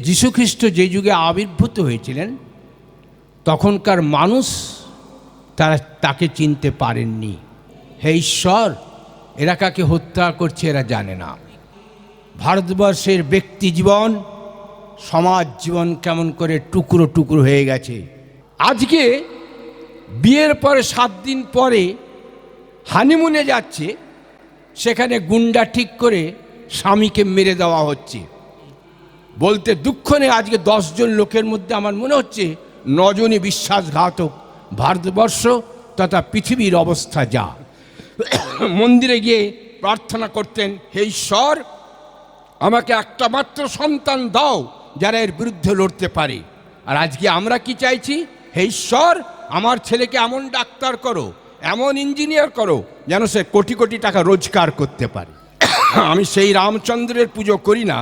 যীশুখ্রিস্ট যে যুগে আবির্ভূত হয়েছিলেন তখনকার মানুষ তাকে চিনতে পারেননি। হে ঈশ্বর, এরা কাকে হত্যা করছে এরা জানে না। ভারতবর্ষের ব্যক্তি জীবন, সমাজ জীবন কেমন করে টুকরো টুকরো হয়ে গেছে। আজকে বিয়ের পরে 7 দিন পরে হানিমুনে যাচ্ছে, সেখানে গুন্ডা ঠিক করে স্বামীকে মেরে দেওয়া হচ্ছে। বলতে দুঃখ নেই, আজকে 10 জন লোকের মধ্যে আমার মনে হচ্ছে 9 জনই বিশ্বাসঘাতক। ভারতবর্ষ তথা পৃথিবীর অবস্থা যা। মন্দিরে গিয়ে প্রার্থনা করতেন, হে ঈশ্বর, আমাকে একটা মাত্র সন্তান দাও যারা এর বিরুদ্ধে লড়তে পারে। আর আজকে আমরা কি চাইছি? হে ঈশ্বর, আমার ছেলেকে এমন ডাক্তার করো, এমন ইঞ্জিনিয়ার করো যেন সে কোটি কোটি টাকা রোজগার করতে পারে। আমি সেই রামচন্দ্রের পুজো করি না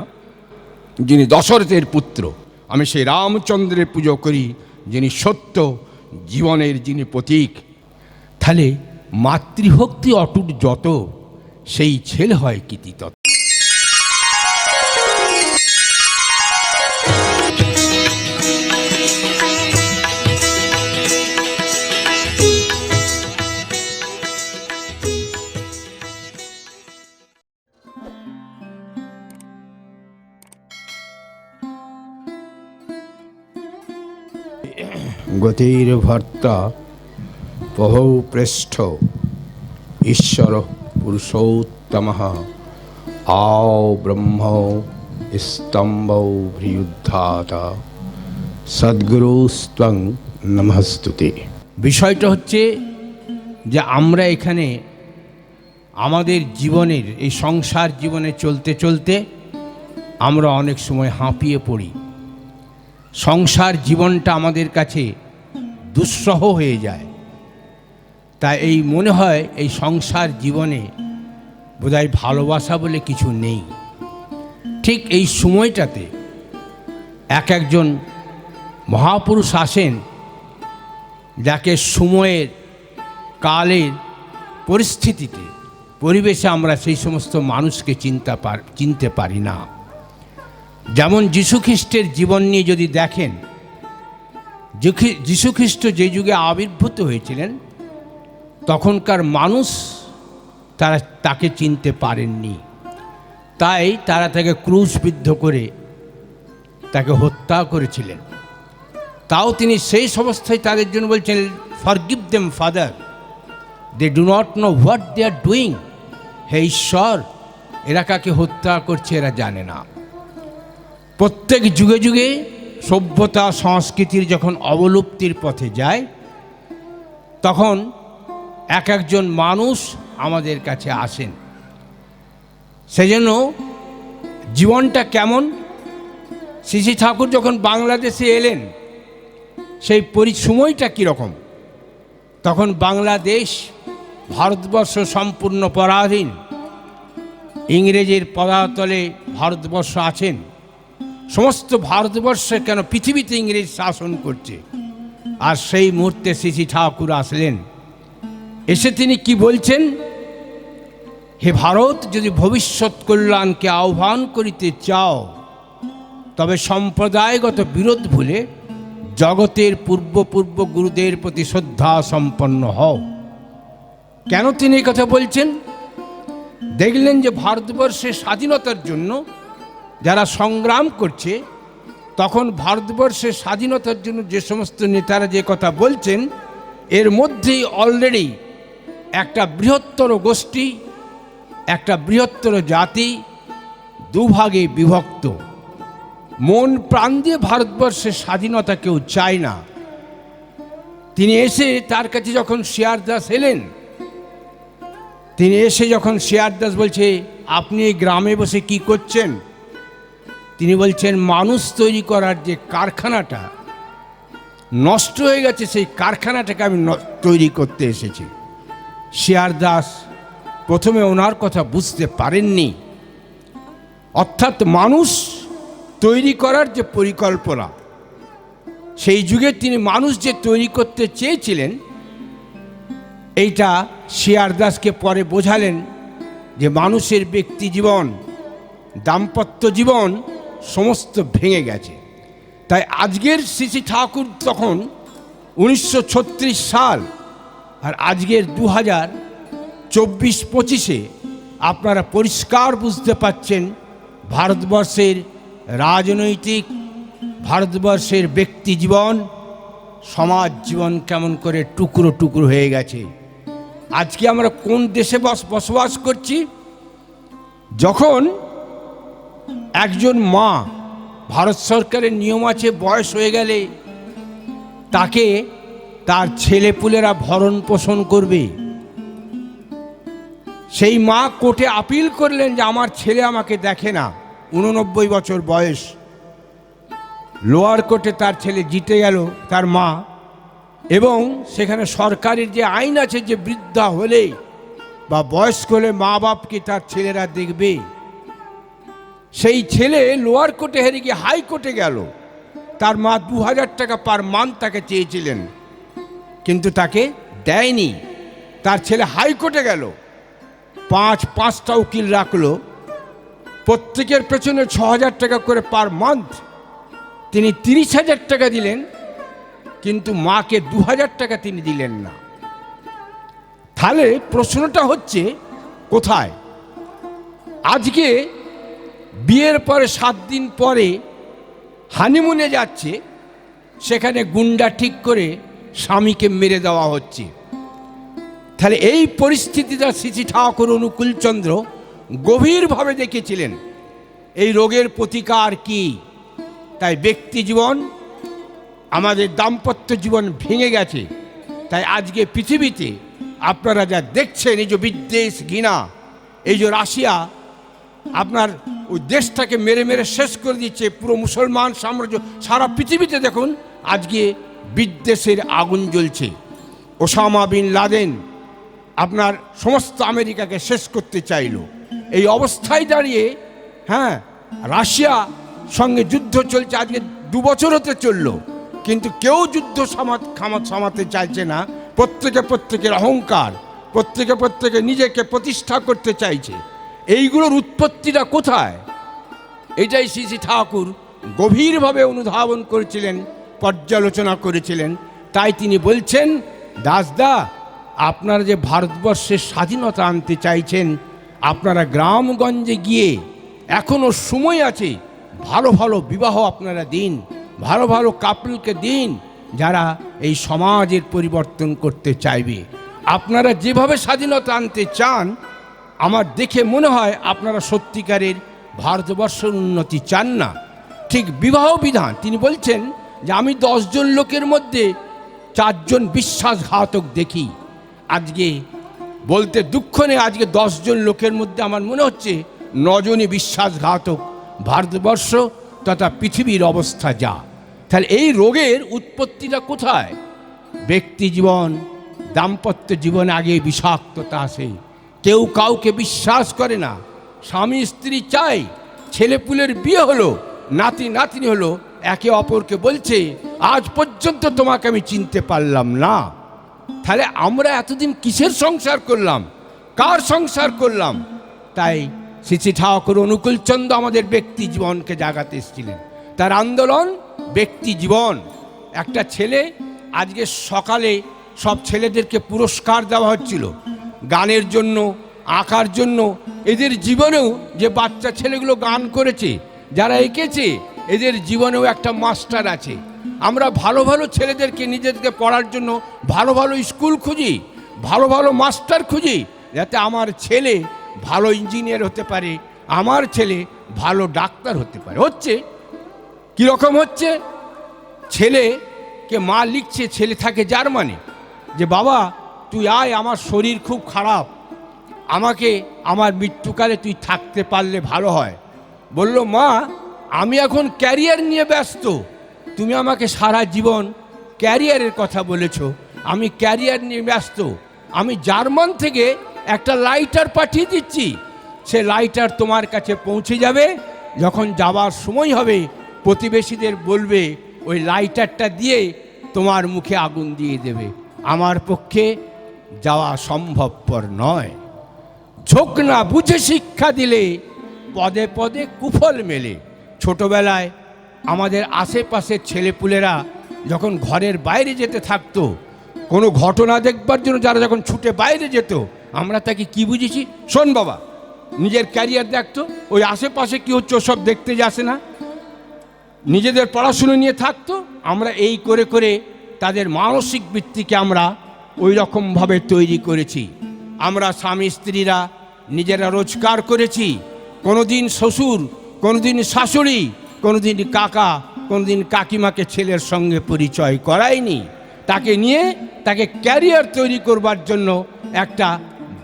যিনি দশরথের পুত্র, আমি সেই রামচন্দ্রের পুজো করি যিনি সত্য জীবনের যিনি প্রতীক। তাহলে মাতৃভক্তি অটুট যত, সেই ছেলে হয় কীর্তি তত। গতির্ভর্তা বহু পৃষ্ঠ ঈশ্বর পুরুষোত্তমঃ আও ব্রহ্ম স্তম্ভ ভ্রিয়ুদ্ধাতা সদ্গুরুস্ত্বং নমস্তুতে। বিষয়টা হচ্ছে যে আমরা এখানে আমাদের জীবনের এই সংসার জীবনে চলতে চলতে আমরা অনেক সময় হাঁপিয়ে পড়ি। সংসার জীবনটা আমাদের কাছে দুঃসহ হয়ে যায়। তাই এই মনে হয় এই সংসার জীবনে বোধহয় ভালোবাসা বলে কিছু নেই। ঠিক এই সময়টাতে একজন মহাপুরুষ আসেন, যাকে সময়ের কালের পরিস্থিতিতে পরিবেশে আমরা সেই সমস্ত মানুষকে চিনতে পারি না। যেমন যীশুখ্রিস্টের জীবন নিয়ে যদি দেখেন, যীশুখ্রিস্ট যে যুগে আবির্ভূত হয়েছিলেন তখনকার মানুষ তাকে চিনতে পারেননি। তাই তারা তাকে ক্রুশবিদ্ধ করে তাকে হত্যা করেছিলেন। তাও তিনি সেই অবস্থায় তাদের জন্য বলছেন, forgive them father, they do not know what they are doing. হে ঈশ্বর, এরা কাকে হত্যা করছে এরা জানে না। প্রত্যেক যুগে যুগে সভ্যতা সংস্কৃতির যখন অবলুপ্তির পথে যায় তখন একজন মানুষ আমাদের কাছে আসেন। সেজন্য জীবনটা কেমন, শ্রী ঠাকুর যখন বাংলাদেশে এলেন সেই সময়টা কীরকম, তখন বাংলাদেশ ভারতবর্ষ সম্পূর্ণ পরাধীন, ইংরেজের পদাতলে ভারতবর্ষ আছেন। সমস্ত ভারতবর্ষে কেন পৃথিবীতে ইংরেজ শাসন করছে। আর সেই মুহূর্তে শ্রী ঠাকুর আসলেন। এসে তিনি কি বলছেন, হে ভারত, যদি ভবিষ্যৎ কল্যাণকে আহ্বান করিতে চাও তবে সম্প্রদায়গত বিরোধ ভুলে জগতের পূর্ব গুরুদের প্রতি শ্রদ্ধা সম্পন্ন হও। কেন তিনি এই কথা বলছেন? দেখলেন যে ভারতবর্ষের স্বাধীনতার জন্য যারা সংগ্রাম করছে, তখন ভারতবর্ষের স্বাধীনতার জন্য যে সমস্ত নেতারা যে কথা বলছেন এর মধ্যেই অলরেডি একটা বৃহত্তর গোষ্ঠী, একটা বৃহত্তর জাতি দুভাগে বিভক্ত। মন প্রাণ দিয়ে ভারতবর্ষের স্বাধীনতা কেউ চায় না। তিনি এসে তার কাছে যখন শিয়ার দাস এলেন, তিনি এসে যখন শিয়ার দাস বলছে, আপনি এই গ্রামে বসে কি করছেন? তিনি বলছেন, মানুষ তৈরি করার যে কারখানাটা নষ্ট হয়ে গেছে, সেই কারখানাটাকে আমি তৈরি করতে এসেছি। শিয়ার দাস প্রথমে ওনার কথা বুঝতে পারেননি। অর্থাৎ মানুষ তৈরি করার যে পরিকল্পনা, সেই যুগে তিনি মানুষ যে তৈরি করতে চেয়েছিলেন, এইটা শিয়ার দাসকে পরে বোঝালেন যে মানুষের ব্যক্তি জীবন, দাম্পত্য জীবন সমস্ত ভেঙে গেছে। তাই আজকের শ্রী ঠাকুর তখন 1936 সাল, আর আজকের 2024-25-এ আপনারা পরিষ্কার বুঝতে পাচ্ছেন ভারতবর্ষের রাজনৈতিক, ভারতবর্ষের ব্যক্তি জীবন, সমাজ জীবন কেমন করে টুকরো টুকরো হয়ে গেছে। আজকে আমরা কোন দেশে বসবাস করছি? যখন একজন মা, ভারত সরকারের নিয়ম আছে, বয়স হয়ে গেলে তাকে তার ছেলেপুলেরা ভরণ পোষণ করবে। সেই মা কোর্টে আপিল করলেন যে আমার ছেলে আমাকে দেখে না, 89 বছর বয়স। লোয়ার কোর্টে তার ছেলে জিতে গেল, তার মা, এবং সেখানে সরকারের যে আইন আছে যে বৃদ্ধা হলে বা বয়স্ক হলে মা বাপকে তার ছেলেরা দেখবে, সেই ছেলে লোয়ার কোর্টে হেরে গিয়ে হাইকোর্টে গেল। তার মা 2000 টাকা পার মান্থ তাকে চেয়েছিলেন, কিন্তু তাকে দেয়নি। তার ছেলে হাইকোর্টে গেল, পাঁচটা উকিল রাখলো, প্রত্যেকের পেছনে 6000 টাকা করে পার মান্থ। তিনি 30,000 টাকা দিলেন, কিন্তু মাকে 2000 টাকা তিনি দিলেন না। তাহলে প্রশ্নটা হচ্ছে কোথায়? আজকে বিয়ের পরে 7 দিন পরে হানিমুনে যাচ্ছে, সেখানে গুন্ডা ঠিক করে স্বামীকে মেরে দেওয়া হচ্ছে। তাহলে এই পরিস্থিতিটা শ্রী ঠাকুর অনুকূলচন্দ্র গভীরভাবে দেখেছিলেন। এই রোগের প্রতিকার কি? তাই ব্যক্তি জীবন, আমাদের দাম্পত্য জীবন ভেঙে গেছে। তাই আজকে পৃথিবীতে আপনারা যা দেখছেন, এই যে বিদ্বেষ, ঘৃণা, এই যে রাশিয়া আপনার ওই দেশটাকে মেরে মেরে শেষ করে দিচ্ছে, পুরো মুসলমান সাম্রাজ্য, সারা পৃথিবীতে দেখুন আজকে বিদ্বেষের আগুন জ্বলছে। ওসামা বিন লাদেন আপনার সমস্ত আমেরিকাকে শেষ করতে চাইল। এই অবস্থায় দাঁড়িয়ে রাশিয়া সঙ্গে যুদ্ধ চলছে, আজকে 2 বছর হতে চলল, কিন্তু কেউ যুদ্ধ থামাতে চাইছে না। প্রত্যেকের অহংকার, প্রত্যেকে নিজেকে প্রতিষ্ঠা করতে চাইছে। এইগুলোর উৎপত্তিটা কোথায়? এটাই শ্রী ঠাকুর গভীরভাবে অনুধাবন করেছিলেন, পর্যালোচনা করেছিলেন। তাই তিনি বলছেন, দাসদা, আপনারা যে ভারতবর্ষের স্বাধীনতা আনতে চাইছেন, আপনারা গ্রামগঞ্জে গিয়ে এখনো সময় আছে, ভালো ভালো বিবাহ আপনারা দিন, ভালো ভালো কাপলকে দিন, যারা এই সমাজের পরিবর্তন করতে চাইবে। আপনারা যেভাবে স্বাধীনতা আনতে চান, আমার দেখে মনে হয় আপনারা সত্যিকারের ভারতবর্ষের উন্নতি চান না। ঠিক বিবাহ বিধান তিনি বলছেন যে আমি 10 জন লোকের মধ্যে 4 জন বিশ্বাসঘাতক দেখি। আজকে বলতে দুঃখ নেই, আজকে 10 জন লোকের মধ্যে আমার মনে হচ্ছে 9 জনই বিশ্বাসঘাতক। ভারতবর্ষ তথা পৃথিবীর অবস্থা যা, তাহলে এই রোগের উৎপত্তিটা কোথায়? ব্যক্তি জীবন, দাম্পত্য জীবনে আগে বিষাক্ততা আসে। কেউ কাউকে বিশ্বাস করে না। স্বামী স্ত্রী চাই, ছেলেপুলের বিয়ে হলো, নাতি নাতনি হলো, একে অপরকে বলছে আজ পর্যন্ত তোমাকে আমি চিনতে পারলাম না। তাহলে আমরা এতদিন কিসের সংসার করলাম? কার সংসার করলাম? তাই শ্রী ঠাকুর অনুকূলচন্দ্র আমাদের ব্যক্তি জীবনকে জাগাতে এসেছিলেন। তার আন্দোলন ব্যক্তি জীবন। একটা ছেলে, আজকে সকালে সব ছেলেদেরকে পুরস্কার দেওয়া হচ্ছিল গানের জন্য, আঁকার জন্য। এদের জীবনেও যে বাচ্চা ছেলেগুলো গান করেছে, যারা এঁকেছে, এদের জীবনেও একটা মাস্টার আছে। আমরা ভালো ভালো ছেলেদেরকে নিজেদেরকে পড়ার জন্য ভালো ভালো স্কুল খুঁজি, ভালো ভালো মাস্টার খুঁজি, যাতে আমার ছেলে ভালো ইঞ্জিনিয়ার হতে পারে, আমার ছেলে ভালো ডাক্তার হতে পারে। হচ্ছে কীরকম হচ্ছে? ছেলেকে মা লিখছে, ছেলে থাকে জার্মানি, যে বাবা তুই আয়, আমার শরীর খুব খারাপ, আমাকে আমার মৃত্যুকালে তুই থাকতে পারলে ভালো হয়। বলল, মা আমি এখন ক্যারিয়ার নিয়ে ব্যস্ত, তুমি আমাকে সারা জীবন ক্যারিয়ারের কথা বলেছ, আমি ক্যারিয়ার নিয়ে ব্যস্ত। আমি জার্মান থেকে একটা লাইটার পাঠিয়ে দিচ্ছি, সে লাইটার তোমার কাছে পৌঁছে যাবে। যখন যাওয়ার সময় হবে প্রতিবেশীদের বলবে ওই লাইটারটা দিয়ে তোমার মুখে আগুন দিয়ে দেবে। আমার পক্ষে যাওয়া সম্ভবপর নয়। ঝোঁক না বুঝে শিক্ষা দিলে পদে পদে কুফল মেলে। ছোটবেলায় আমাদের আশেপাশের ছেলেপুলেরা যখন ঘরের বাইরে যেতে থাকতো, কোনো ঘটনা দেখবার জন্য যারা যখন ছুটে বাইরে যেত, আমরা তাকে কি বুঝেছি, শোন বাবা, নিজের ক্যারিয়ার দেখতো, ওই আশেপাশে কী হচ্ছে ওসব দেখতে যাসে না, নিজেদের পড়াশুনো নিয়ে থাকতো। আমরা এই করে করে তাদের মানসিক বৃত্তিকে আমরা ওই রকমভাবে তৈরি করেছি। আমরা স্বামী স্ত্রীরা নিজেরা রোজগার করেছি, কোনোদিন শ্বশুর, কোনোদিন শাশুড়ি, কোনোদিন কাকা, কোনোদিন কাকিমাকে ছেলের সঙ্গে পরিচয় করায়নি। তাকে নিয়ে তাকে ক্যারিয়ার তৈরি করবার জন্য একটা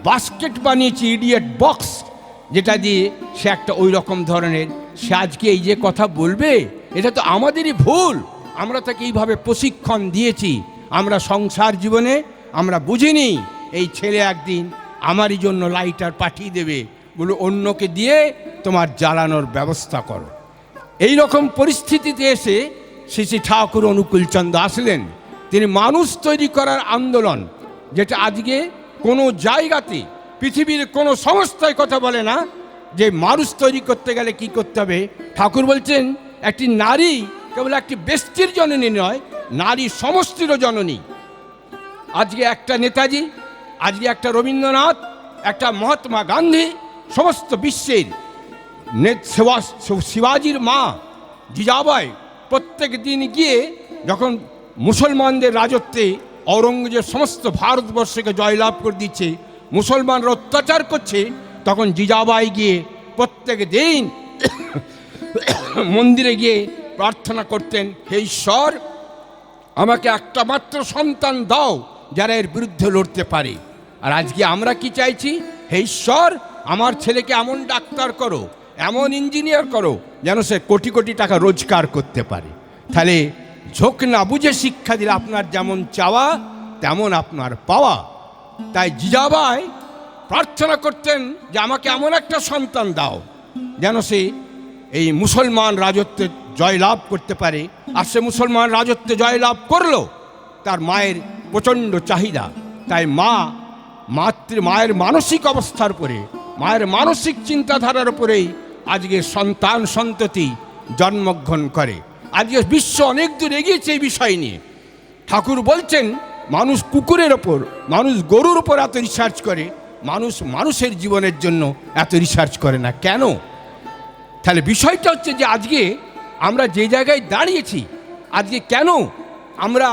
বাস্কেট বানিয়েছি, ইডিয়েট বক্স, যেটা দিয়ে সে একটা ওই রকম ধরনের, সে আজকে এই যে কথা বলবে, এটা তো আমাদেরই ভুল। আমরা তাকে এইভাবে প্রশিক্ষণ দিয়েছি। আমরা সংসার জীবনে আমরা বুঝিনি এই ছেলে একদিন আমারই জন্য লাইটার পাঠিয়ে দেবে, বলে অন্যকে দিয়ে তোমার জ্বালানোর ব্যবস্থা করো। এই রকম পরিস্থিতিতে এসে শ্রী শ্রী ঠাকুর অনুকূলচন্দ্র আসলেন। তিনি মানুষ তৈরি করার আন্দোলন, যেটা আজকে কোনো জায়গাতে পৃথিবীর কোনো সংস্থায় কথা বলে না যে মানুষ তৈরি করতে গেলে কি করতে হবে। ঠাকুর বলছেন একটি নারী কেবল একটি ব্যক্তির জননী নয়, নারী সমষ্টিরও জননী। আজকে একটা নেতাজি, আজকে একটা রবীন্দ্রনাথ, একটা মহাত্মা গান্ধী, সমস্ত বিশ্বের শিবাজির মা জিজাবাই প্রত্যেক দিন গিয়ে যখন মুসলমানদের রাজত্বে ঔরঙ্গজেব সমস্ত ভারতবর্ষকে জয়লাভ করে দিচ্ছে, মুসলমানরা অত্যাচার করছে, তখন জিজাবাই গিয়ে প্রত্যেক দিন মন্দিরে গিয়ে প্রার্থনা করতেন, হে ঈশ্বর, আমাকে একটা মাত্র সন্তান দাও যারা এর বিরুদ্ধে লড়তে পারে। আর আজকে আমরা কি চাইছি, হে ঈশ্বর, আমার ছেলেকে এমন ডাক্তার করো, এমন ইঞ্জিনিয়ার করো যেন সে কোটি কোটি টাকা রোজগার করতে পারে। তাহলে ঝোঁক না বুঝে শিক্ষা দিলে আপনার যেমন চাওয়া তেমন আপনার পাওয়া। তাই জিজাবাই প্রার্থনা করতেন যে আমাকে এমন একটা সন্তান দাও যেন সে এই মুসলমান রাজত্বে জয়লাভ করতে পারে। আর সে মুসলমান রাজত্বে জয়লাভ করলো। তার মায়ের প্রচণ্ড চাহিদা, তাই মায়ের মানসিক অবস্থার উপরে, মায়ের মানসিক চিন্তাধারার উপরেই আজকে সন্তান সন্ততি জন্মগ্রহণ করে। আজকে বিশ্ব অনেক দূর এগিয়েছে এই বিষয় নিয়ে। ঠাকুর বলছেন মানুষ কুকুরের ওপর, মানুষ গরুর ওপর এত রিসার্চ করে, মানুষ মানুষের জীবনের জন্য এত রিসার্চ করে না কেন? তাহলে বিষয়টা হচ্ছে যে আজকে আমরা যে জায়গায় দাঁড়িয়েছি, আজকে কেন আমরা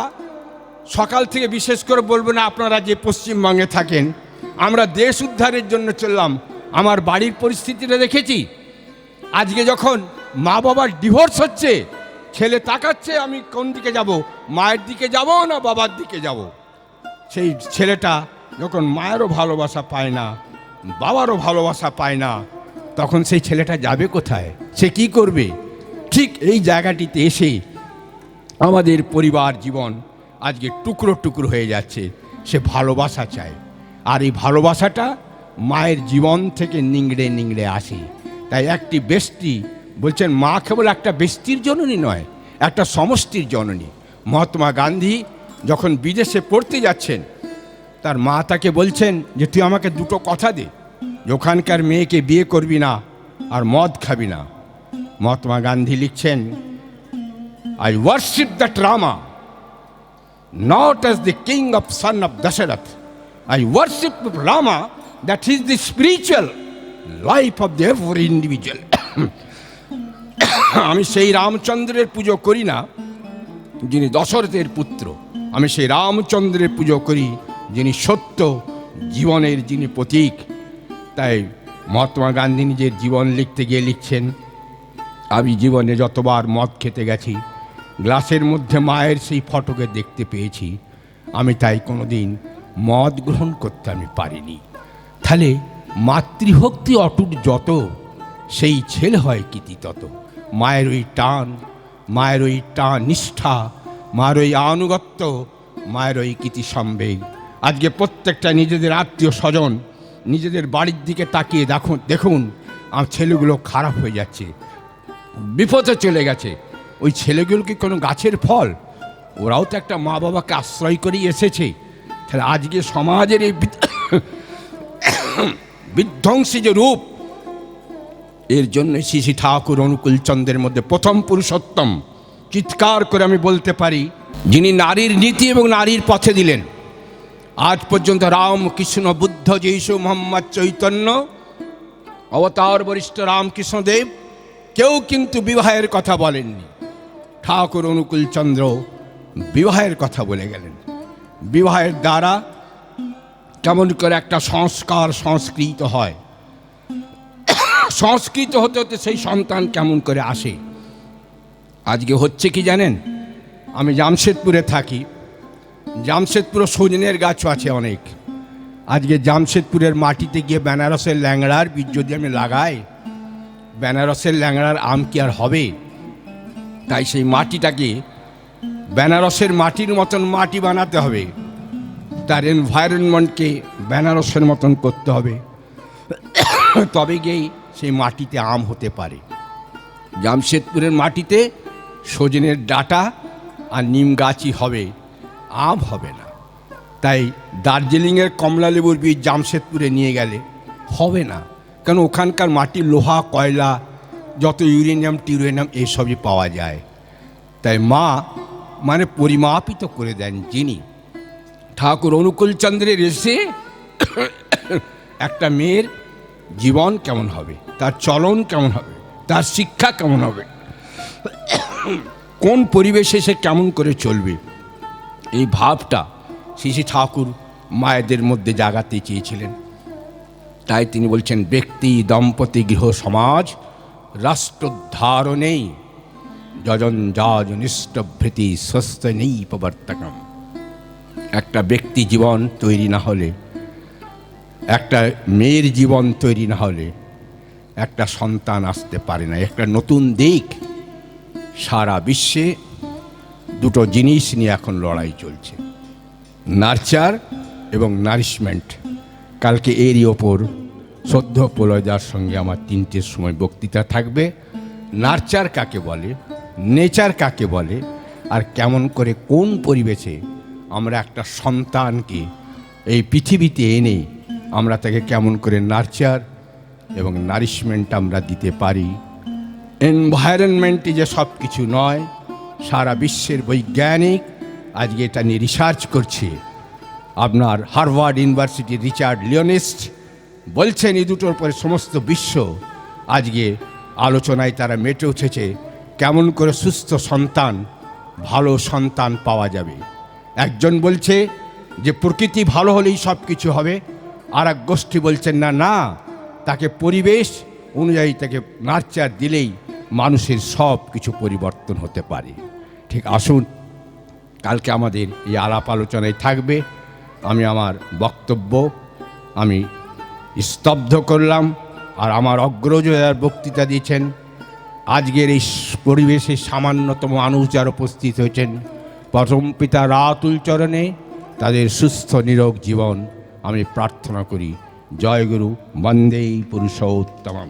সকাল থেকে, বিশেষ করে বলবো না আপনারা যে পশ্চিমবঙ্গে থাকেন, আমরা দেশ উদ্ধারের জন্য চললাম। আমার বাড়ির পরিস্থিতিটা দেখেছি। আজকে যখন মা বাবার ডিভোর্স হচ্ছে, ছেলে তাকাচ্ছে আমি কোন দিকে যাব, মায়ের দিকে যাব না বাবার দিকে যাব। সেই ছেলেটা যখন মায়েরও ভালোবাসা পায় না, বাবারও ভালোবাসা পায় না, তখন সেই ছেলেটা যাবে কোথায়, সে কি করবে? ঠিক এই জায়গাটিতে এসে আমাদের পরিবার জীবন আজকে টুকরো টুকরো হয়ে যাচ্ছে। সে ভালোবাসা চায়, আর এই ভালোবাসাটা মায়ের জীবন থেকে নিংড়ে নিংড়ে আসে। তাই একটি ব্যষ্টি বলছেন মা কেবল একটা ব্যক্তির জননী নয়, একটা সমষ্টির জননী। মহাত্মা গান্ধী যখন বিদেশে পড়তে যাচ্ছেন, তার মা তাকে বলছেন যে তুই আমাকে দুটো কথা দে, যে ওখানকার মেয়েকে বিয়ে করবি না আর মদ খাবি না। মহাত্মা গান্ধী লিখছেন, I worship that Rama not as the king of son of Dasharatha. I worship Rama that is the spiritual life of the every individual. আমি সেই রামচন্দ্রের পুজো করি না যিনি দশরথের পুত্র, আমি সেই রামচন্দ্রের পুজো করি যিনি সত্য জীবনের যিনি প্রতীক। তাই মহাত্মা গান্ধী নিজের জীবন লিখতে গিয়ে লিখছেন, আমি জীবনে যতবার মদ খেতে গেছি গ্লাসের মধ্যে মায়ের সেই ফটোকে দেখতে পেয়েছি, আমি তাই কোনোদিন মদ গ্রহণ করতে আমি পারিনি। তাহলে মাতৃভক্তি অটুট যত, সেই ছেলে হয় কীতি তত। মায়ের ওই টান, মায়ের ওই নিষ্ঠা, মায়ের ওই আনুগত্য, মায়ের ওই কীতি সম্বেগ। আজকে প্রত্যেকটা নিজেদের আত্মীয় স্বজন নিজেদের বাড়ির দিকে তাকিয়ে দেখুন আমার ছেলেগুলো খারাপ হয়ে যাচ্ছে, বিপদে চলে গেছে। ওই ছেলেগুলো কি কোনো গাছের ফল? ওরাও তো একটা মা বাবাকে আশ্রয় করেই এসেছে। তাহলে আজকে সমাজের এই বিধ্বংসী যে রূপ, এর জন্য শ্রী শ্রী ঠাকুর অনুকূলচন্দ্রের মধ্যে প্রথম পুরুষোত্তম, চিৎকার করে আমি বলতে পারি, যিনি নারীর নীতি এবং নারীর পথে দিলেন। আজ পর্যন্ত রাম, কৃষ্ণ, বুদ্ধ, যীশু, মোহাম্মদ, চৈতন্য, অবতার বরিষ্ঠ রামকৃষ্ণদেব কেউ কিন্তু বিবাহের কথা বলেননি। ঠাকুর অনুকূলচন্দ্র বিবাহের কথা বলে গেলেন। বিবাহের দ্বারা কেমন করে একটা সংস্কার সংস্কৃত হয়, সংস্কৃত হতে হতে সেই সন্তান কেমন করে আসে। আজকে হচ্ছে কি জানেন, আমি জামশেদপুরে থাকি, জামশেদপুরে সজনের গাছও আছে অনেক। আজকে জামশেদপুরের মাটিতে গিয়ে বেনারসের ল্যাংড়ার বীজ যদি আমি লাগাই, বেনারসের ল্যাংড়ার আম কি আর হবে? তাই সেই মাটিটাকে বেনারসের মাটির মতন মাটি বানাতে হবে, তার এনভায়রনমেন্টকে বেনারসের মতন করতে হবে, তবে গিয়েই সেই মাটিতে আম হতে পারে। জামশেদপুরের মাটিতে সজনের ডাঁটা আর নিম গাছই হবে, আম হবে না। তাই দার্জিলিংয়ের কমলালেবুর বীজ জামশেদপুরে নিয়ে গেলে হবে না, কারণ ওখানকার মাটি লোহা, কয়লা, যত ইউরেনিয়াম টিউরেনিয়াম এইসবই পাওয়া যায়। তাই মা মানে পরিমাপিত করে দেন যিনি। ঠাকুর অনুকূলচন্দ্রের এসে একটা মেয়ের জীবন কেমন হবে, তার চলন কেমন হবে, তার শিক্ষা কেমন হবে, কোন পরিবেশে সে কেমন করে চলবে, এই ভাবটা শ্রী শ্রী ঠাকুর মায়েদের মধ্যে জাগাতে চেয়েছিলেন। তাই তিনি বলছেন, ব্যক্তি, দম্পতি, গৃহ, সমাজ, রাষ্ট্রোদ্ধারণেই যজন যাজ নিষ্ঠভৃতি স্বস্ত নেই প্রবর্তকম। একটা ব্যক্তি জীবন তৈরি না হলে, একটা মেয়ের জীবন তৈরি না হলে একটা সন্তান আসতে পারে না। একটা নতুন দিক, সারা বিশ্বে দুটো জিনিস নিয়ে এখন লড়াই চলছে, নার্চার এবং নারিশমেন্ট। কালকে এরই ওপর শ্রদ্ধ প্রলয়দার সঙ্গে আমার 3টের সময় বক্তৃতা থাকবে। নার্চার কাকে বলে, নেচার কাকে বলে, আর কেমন করে কোন পরিবেশে আমরা একটা সন্তানকে এই পৃথিবীতে এনে আমরা তাকে কেমন করে নার্চার এবং নারিশমেন্ট আমরা দিতে পারি। এনভায়রনমেন্টে যে সব কিছু নয়, সারা বিশ্বের বৈজ্ঞানিক আজকে এটা নিয়ে রিসার্চ করছে। আপনার হার্ভার্ড ইউনিভার্সিটির রিচার্ড লিওনিস্ট বলছেন এই দুটোর পরে সমস্ত বিশ্ব আজকে আলোচনায় তারা মেতে উঠেছে, কেমন করে সুস্থ সন্তান, ভালো সন্তান পাওয়া যাবে। একজন বলছে যে প্রকৃতি ভালো হলেই সব কিছু হবে, আর এক গোষ্ঠী বলছেন না না, তাকে পরিবেশ অনুযায়ী তাকে নার্চার দিলেই মানুষের সব কিছু পরিবর্তন হতে পারে। ঠিক আসুন, কালকে আমাদের এই আলাপ আলোচনায় থাকবে। আমি আমার বক্তব্য আমি স্তব্ধ করলাম, আর আমার অগ্রজ যারা বক্তৃতা দিয়েছেন, আজকের এই পরিবেশে সামান্যতম মানুষ যারা উপস্থিত হয়েছেন, পরম পিতা রাতুল চরণে তাদের সুস্থ নিরোগ জীবন আমি প্রার্থনা করি। জয় গুরু, বন্দেই পুরুষোত্তমম।